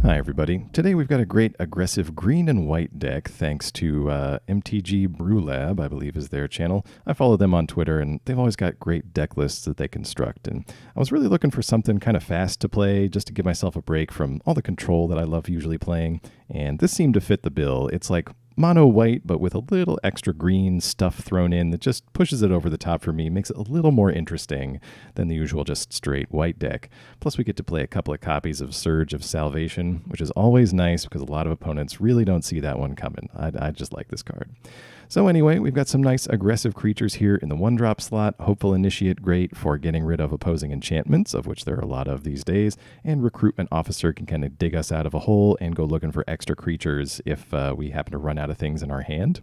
Hi everybody. Today we've got a great aggressive green and white deck thanks to MTG Brewlab, I believe is their channel. I follow them on Twitter and they've always got great deck lists that they construct. And I was really looking for something kind of fast to play just to give myself a break from all the control that I love usually playing. And this seemed to fit the bill. It's like mono white, but with a little extra green stuff thrown in that just pushes it over the top for me, makes it a little more interesting than the usual just straight white deck. Plus we get to play a couple of copies of Surge of Salvation, which is always nice because a lot of opponents really don't see that one coming. I just like this card. So anyway, we've got some nice aggressive creatures here in the 1-drop slot. Hopeful Initiate, great for getting rid of opposing enchantments, of which there are a lot of these days. And Recruitment Officer can kind of dig us out of a hole and go looking for extra creatures if we happen to run out of things in our hand.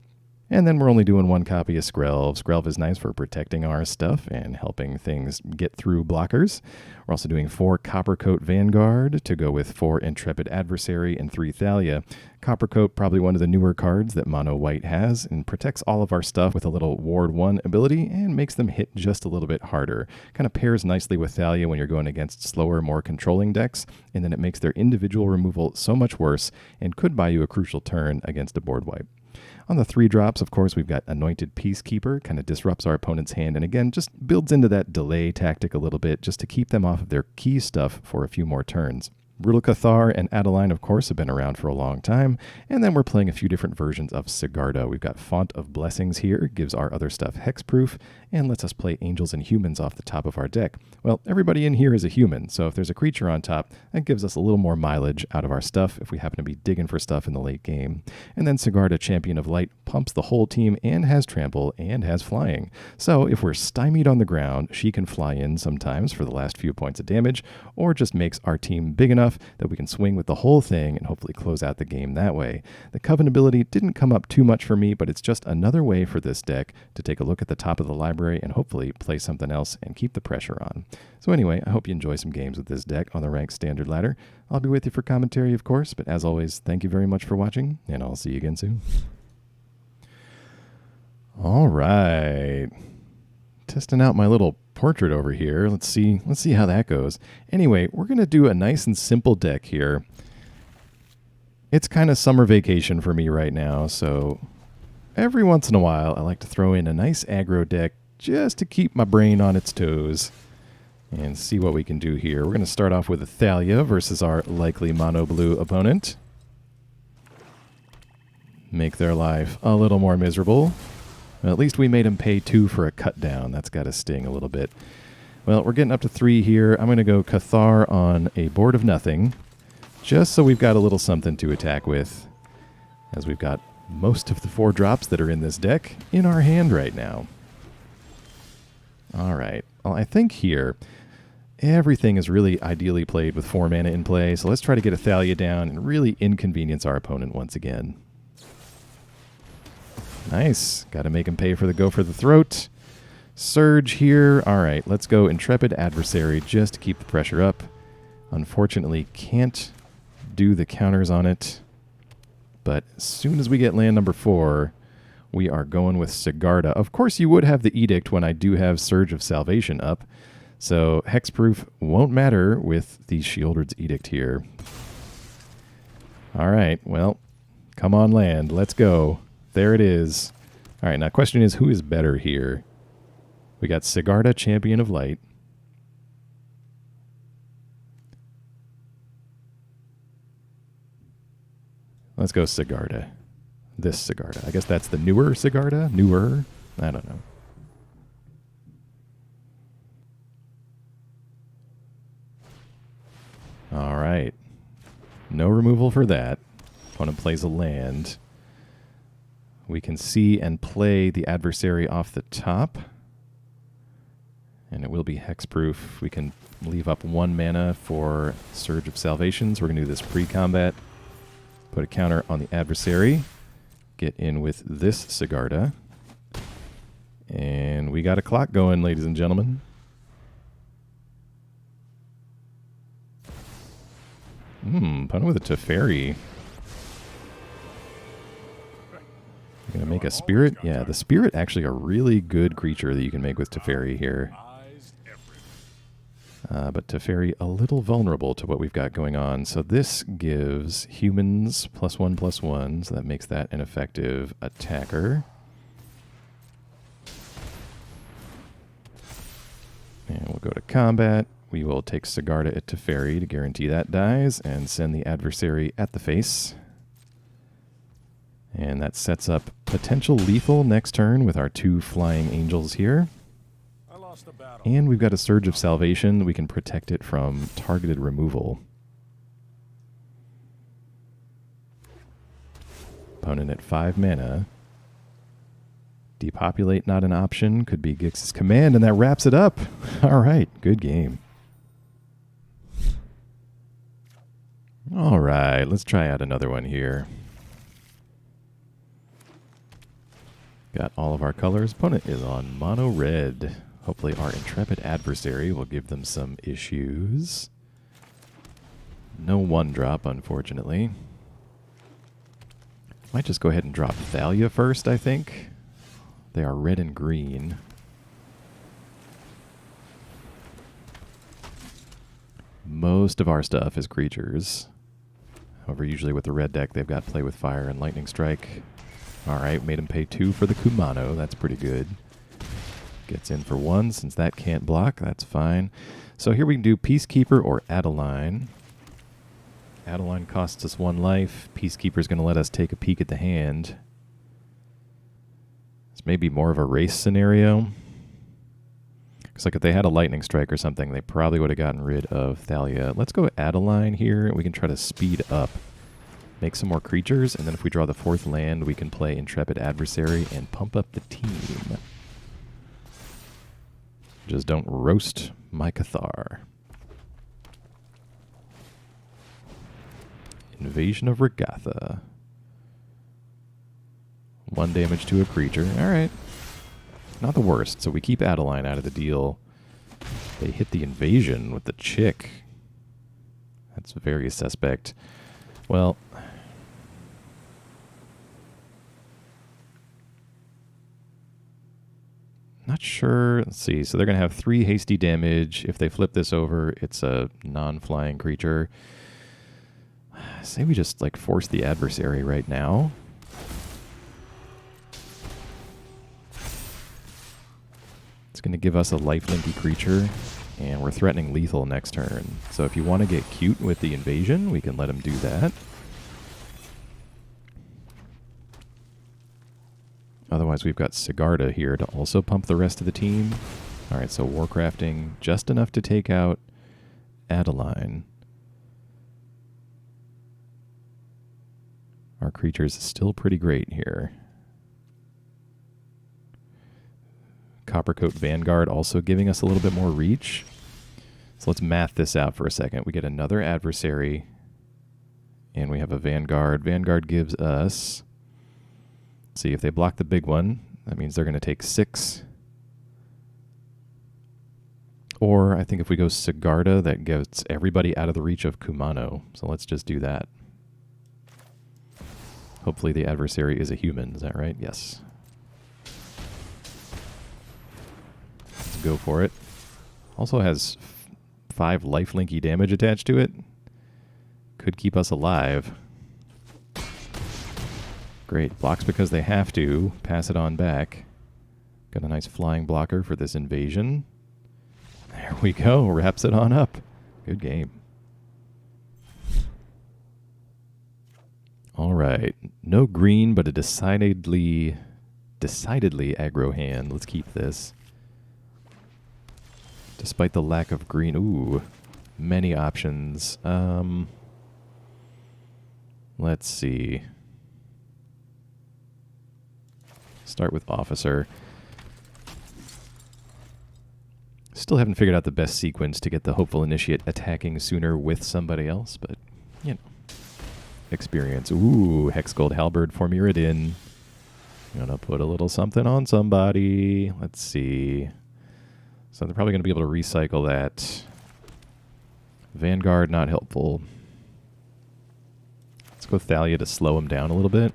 And then we're only doing one copy of Skrelv. Skrelv is nice for protecting our stuff and helping things get through blockers. We're also doing 4 Coppercoat Vanguard to go with 4 Intrepid Adversary and 3 Thalia. Coppercoat, probably one of the newer cards that Mono White has, and protects all of our stuff with a little Ward 1 ability and makes them hit just a little bit harder. Kind of pairs nicely with Thalia when you're going against slower, more controlling decks, and then it makes their individual removal so much worse and could buy you a crucial turn against a board wipe. On the 3 drops, of course, we've got Anointed Peacekeeper, kind of disrupts our opponent's hand, and again, just builds into that delay tactic a little bit, just to keep them off of their key stuff for a few more turns. Brutal Cathar and Adeline, of course, have been around for a long time, and then we're playing a few different versions of Sigarda. We've got Font of Blessings here, gives our other stuff hexproof, and lets us play Angels and Humans off the top of our deck. Well, everybody in here is a human, so if there's a creature on top, that gives us a little more mileage out of our stuff if we happen to be digging for stuff in the late game. And then Sigarda, Champion of Light, pumps the whole team and has trample and has flying. So if we're stymied on the ground, she can fly in sometimes for the last few points of damage, or just makes our team big enough that we can swing with the whole thing and hopefully close out the game that way. The Coven ability didn't come up too much for me, but it's just another way for this deck to take a look at the top of the library and hopefully play something else and keep the pressure on. So anyway, I hope you enjoy some games with this deck on the ranked standard ladder. I'll be with you for commentary, of course, but as always, thank you very much for watching, and I'll see you again soon. All right. Testing out my little portrait over here. Let's see how that goes. Anyway, we're going to do a nice and simple deck here. It's kind of summer vacation for me right now, so every once in a while I like to throw in a nice aggro deck just to keep my brain on its toes and see what we can do here. We're going to start off with a Thalia versus our likely mono blue opponent. Make their life a little more miserable. Well, at least we made him pay 2 for a cut down. That's got to sting a little bit. Well, we're getting up to 3 here. I'm going to go Cathar on a board of nothing, just so we've got a little something to attack with, as we've got most of the 4 drops that are in this deck in our hand right now. All right. Well, I think here everything is really ideally played with 4 mana in play, so let's try to get a Thalia down and really inconvenience our opponent once again. Nice. Got to make him pay for the go for the throat. Surge here. All right, let's go Intrepid Adversary just to keep the pressure up. Unfortunately, can't do the counters on it. But as soon as we get land number 4, we are going with Sigarda. Of course, you would have the Edict when I do have Surge of Salvation up. So hexproof won't matter with the Sheoldred's Edict here. All right, well, come on land. Let's go. There it is. All right, now the question is, who is better here? We got Sigarda, Champion of Light. Let's go Sigarda. This Sigarda. I guess that's the newer Sigarda? Newer? I don't know. All right. No removal for that. Opponent plays a land. We can see and play the adversary off the top. And it will be hexproof. We can leave up 1 mana for Surge of Salvation. So we're going to do this pre-combat. Put a counter on the adversary. Get in with this Sigarda. And we got a clock going, ladies and gentlemen. Opponent with a Teferi. Gonna make a spirit? Yeah, the spirit actually a really good creature that you can make with Teferi here. But Teferi a little vulnerable to what we've got going on. So this gives humans +1/+1, so that makes that an effective attacker. And we'll go to combat. We will take Sigarda at Teferi to guarantee that dies, and send the adversary at the face. And that sets up potential lethal next turn with our 2 flying angels here. And we've got a Surge of Salvation. We can protect it from targeted removal. Opponent at 5 mana. Depopulate not an option. Could be Gix's command, and that wraps it up. All right, good game. All right, let's try out another one here. Got all of our colors. Opponent is on mono red. Hopefully our Intrepid Adversary will give them some issues. No 1-drop, unfortunately. Might just go ahead and drop Thalia first, I think. They are red and green. Most of our stuff is creatures. However, usually with the red deck, they've got Play with Fire and Lightning Strike. All right, made him pay 2 for the Kumano. That's pretty good. Gets in for 1 since that can't block. That's fine. So here we can do Peacekeeper or Adeline. Adeline costs us 1 life. Peacekeeper's going to let us take a peek at the hand. It's maybe more of a race scenario. Because like if they had a Lightning Strike or something, they probably would have gotten rid of Thalia. Let's go Adeline here. We can try to speed up. Make some more creatures, and then if we draw the 4th land, we can play Intrepid Adversary and pump up the team. Just don't roast my Cathar. Invasion of Regatha. 1 damage to a creature. Alright. Not the worst. So we keep Adeline out of the deal. They hit the invasion with the chick. That's very suspect. Well, not sure. Let's see. So they're going to have 3 hasty damage. If they flip this over, it's a non-flying creature. Say we just like force the adversary right now. It's going to give us a lifelinky creature, and we're threatening lethal next turn. So if you want to get cute with the invasion, we can let him do that. Otherwise, we've got Sigarda here to also pump the rest of the team. All right, so Warcrafting just enough to take out Adeline. Our creature's still pretty great here. Coppercoat Vanguard also giving us a little bit more reach. So let's math this out for a second. We get another adversary, and we have a Vanguard. Vanguard gives us... See, if they block the big one, that means they're going to take 6. Or I think if we go Sigarda, that gets everybody out of the reach of Kumano. So let's just do that. Hopefully the adversary is a human. Is that right? Yes. Let's go for it. Also has 5 lifelinky damage attached to it. Could keep us alive. Great. Blocks because they have to. Pass it on back. Got a nice flying blocker for this invasion. There we go. Wraps it on up. Good game. All right. No green, but a decidedly aggro hand. Let's keep this. Despite the lack of green. Ooh. Many options. Let's see. Start with Officer. Still haven't figured out the best sequence to get the Hopeful Initiate attacking sooner with somebody else, but, you know. Experience. Ooh, Hexgold Halberd for Mirrodin. Gonna put a little something on somebody. Let's see. So they're probably going to be able to recycle that. Vanguard, not helpful. Let's go Thalia to slow him down a little bit.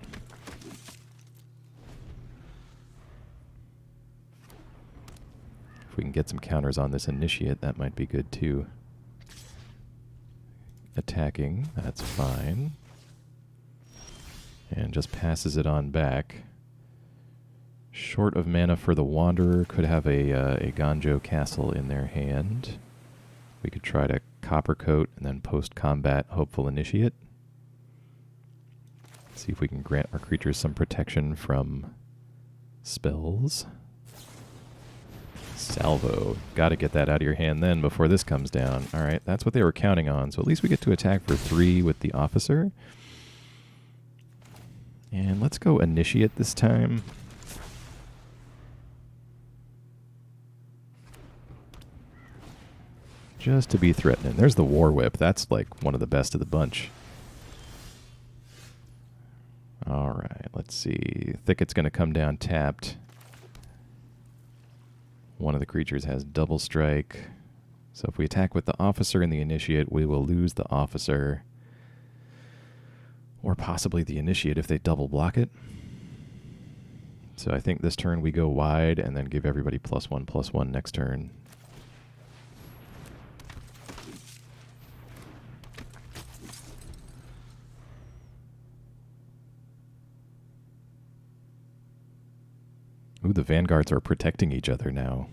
If we can get some counters on this initiate, that might be good too. Attacking, that's fine. And just passes it on back. Short of mana for the Wanderer, could have a Eiganjo castle in their hand. We could try to Coppercoat and then post-combat Hopeful Initiate. See if we can grant our creatures some protection from spells. Salvo. Got to get that out of your hand then before this comes down. All right, that's what they were counting on. So at least we get to attack for 3 with the Officer. And let's go Initiate this time. Just to be threatening. There's the War Whip. That's like one of the best of the bunch. All right, let's see. Thicket's going to come down tapped. One of the creatures has double strike. So if we attack with the Officer and the Initiate, we will lose the Officer. Or possibly the Initiate if they double block it. So I think this turn we go wide and then give everybody +1/+1 next turn. Ooh, the Vanguards are protecting each other now.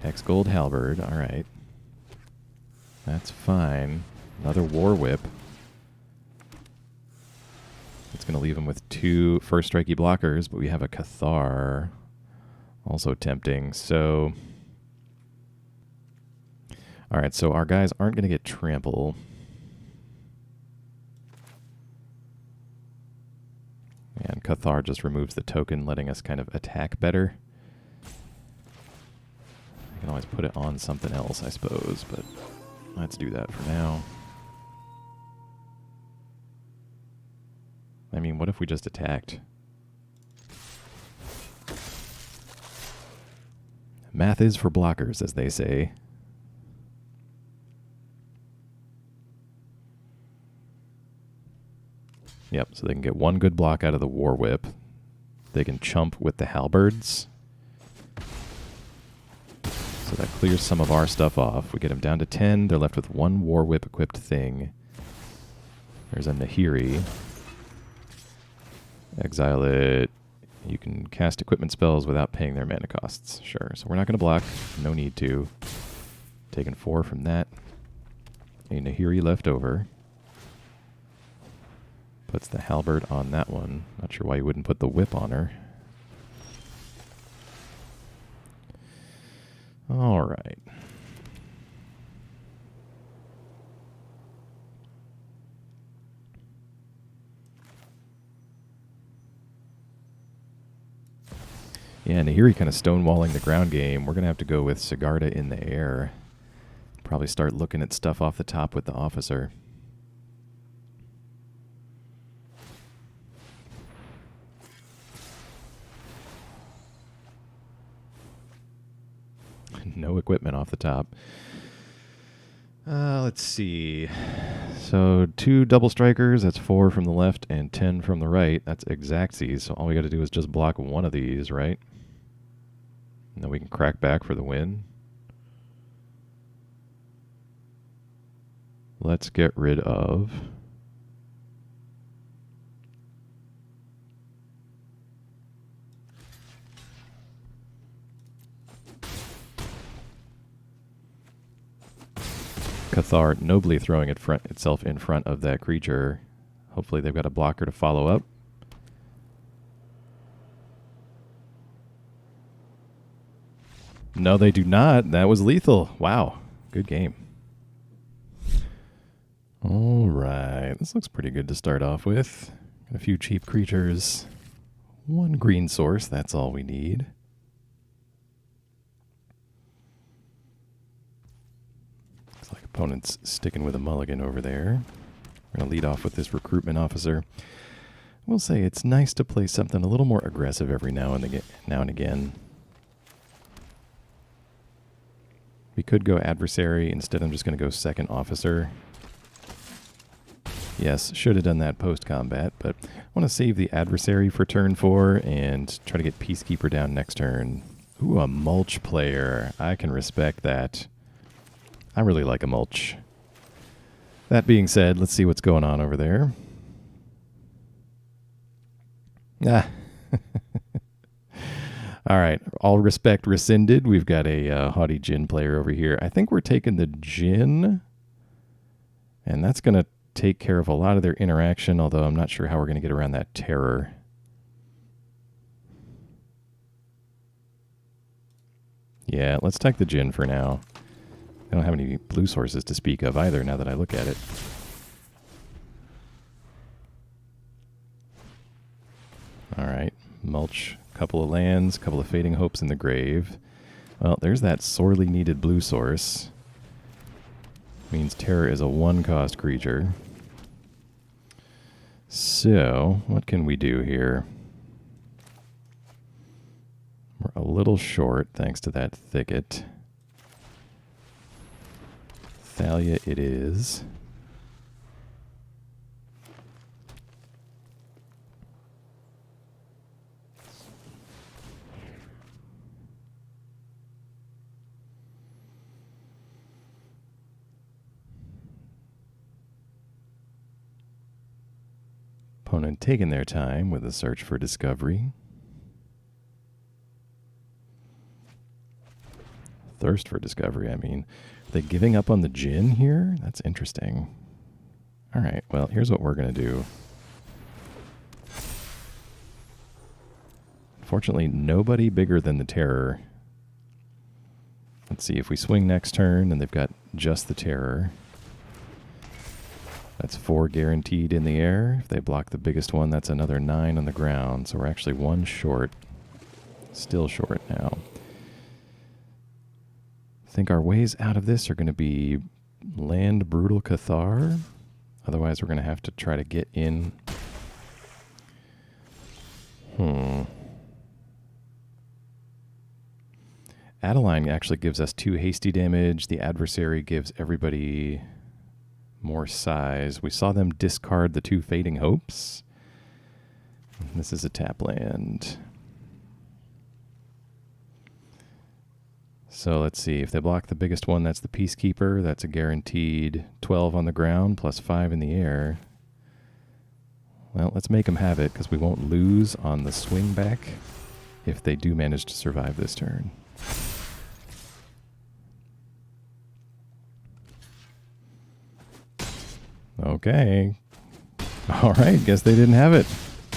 Hex Gold Halberd, alright. That's fine. Another War Whip. It's going to leave him with 2 first strikey blockers, but we have a Cathar. Also tempting, so... Alright, so our guys aren't going to get trample. And Cathar just removes the token, letting us kind of attack better. I can always put it on something else, I suppose, but let's do that for now. I mean, what if we just attacked? Math is for blockers, as they say. Yep, so they can get 1 good block out of the War Whip. They can chump with the Halberds. So that clears some of our stuff off. We get them down to 10. They're left with 1 War Whip equipped thing. There's a Nahiri. Exile it. You can cast equipment spells without paying their mana costs. Sure, so we're not going to block. No need to. Taking 4 from that. A Nahiri left over. Puts the Halberd on that one. Not sure why you wouldn't put the Whip on her. All right. Yeah, Nahiri kind of stonewalling the ground game. We're going to have to go with Sigarda in the air. Probably start looking at stuff off the top with the Officer. No equipment off the top. Let's see. So 2 double strikers, that's 4 from the left and 10 from the right. That's exactsies, so all we got to do is just block one of these, right? And then we can crack back for the win. Let's get rid of... Cathar nobly throwing itself in front of that creature. Hopefully they've got a blocker to follow up. No, they do not. That was lethal. Wow. Good game. All right. This looks pretty good to start off with. Got a few cheap creatures. 1 green source. That's all we need. Opponent's sticking with a mulligan over there. We're going to lead off with this Recruitment Officer. We'll say it's nice to play something a little more aggressive every now and again. We could go Adversary. Instead, I'm just going to go second Officer. Yes, should have done that post-combat, but I want to save the adversary for turn 4 and try to get Peacekeeper down next turn. Ooh, a mulch player. I can respect that. I really like a mulch. That being said, let's see what's going on over there. Ah. All right, all respect rescinded. We've got a haughty Djinn player over here. I think we're taking the Djinn, and that's going to take care of a lot of their interaction, although I'm not sure how we're going to get around that terror. Yeah, let's take the Djinn for now. I don't have any blue sources to speak of either now that I look at it. All right, mulch, couple of lands, couple of Fading Hopes in the grave. Well, there's that sorely needed blue source. Means terror is a 1-cost creature. So, what can we do here? We're a little short thanks to that thicket. Thalia it is. Opponent taking their time with the search for discovery. Thirst for discovery, I mean. Are they giving up on the Djinn here? That's interesting. All right, well, here's what we're going to do. Fortunately, nobody bigger than the terror. Let's see, if we swing next turn and they've got just the terror. That's 4 guaranteed in the air. If they block the biggest one, that's another 9 on the ground. So we're actually 1 short. Still short now. I think our ways out of this are going to be land Brutal Cathar. Otherwise, we're going to have to try to get in. Adeline actually gives us 2 hasty damage. The adversary gives everybody more size. We saw them discard the 2 Fading Hopes. This is a tap land. So let's see. If they block the biggest one, that's the Peacekeeper. That's a guaranteed 12 on the ground plus 5 in the air. Well, let's make them have it because we won't lose on the swing back if they do manage to survive this turn. Okay. All right. Guess they didn't have it.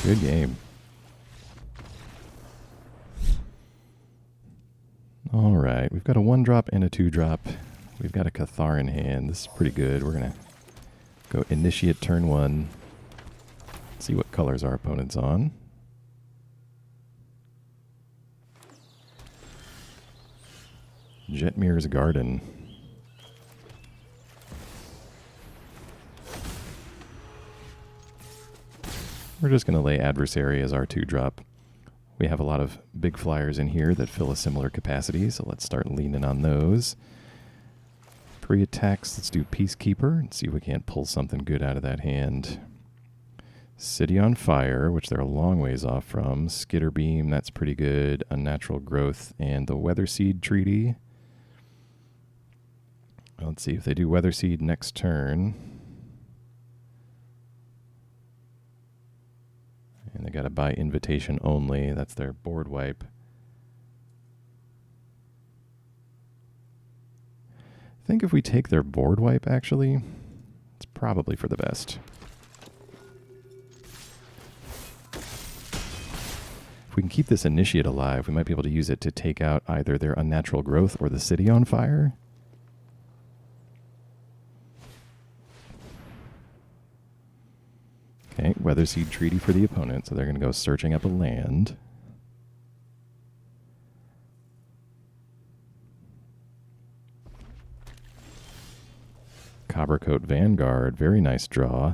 Good game. All right. We've got a 1-drop and a 2-drop. We've got a Cathar in hand. This is pretty good. We're going to go initiate turn 1. See what colors our opponent's on. Jetmir's Garden. We're just going to lay Adversary as our 2-drop. We have a lot of big flyers in here that fill a similar capacity, so let's start leaning on those. Pre-attacks, let's do Peacekeeper and see if we can't pull something good out of that hand. City on Fire, which they're a long ways off from. Skitter Beam, that's pretty good. Unnatural Growth, and the Weatherseed Treaty. Let's see if they do Weatherseed next turn. And they got to buy invitation only. That's their board wipe. I think if we take their board wipe, actually, it's probably for the best. If we can keep this initiate alive, we might be able to use it to take out either their Unnatural Growth or the City on Fire. Okay, Weatherseed Treaty for the opponent, so they're going to go searching up a land. Coppercoat Vanguard, very nice draw.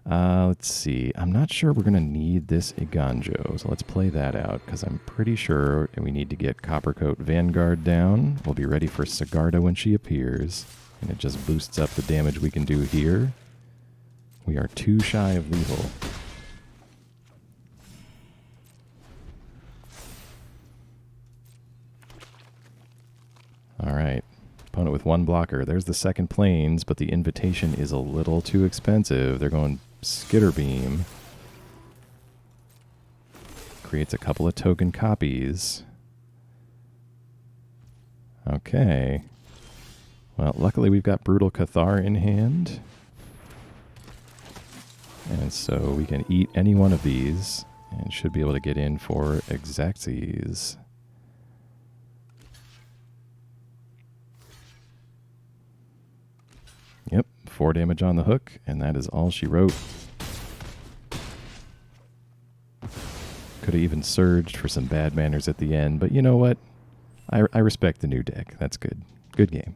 Let's see, I'm not sure we're going to need this Eiganjo, so let's play that out, because I'm pretty sure we need to get Coppercoat Vanguard down. We'll be ready for Sigarda when she appears, and it just boosts up the damage we can do here. We are 2 shy of lethal. All right. Opponent with 1 blocker. There's the second planes, but the invitation is a little too expensive. They're going Skitter Beam. Creates a couple of token copies. Okay. Well, luckily we've got Brutal Cathar in hand. And so we can eat any one of these and should be able to get in for Xaxes. Yep, 4 damage on the hook, and that is all she wrote. Could have even surged for some bad manners at the end, but you know what? I respect the new deck. That's good. Good game.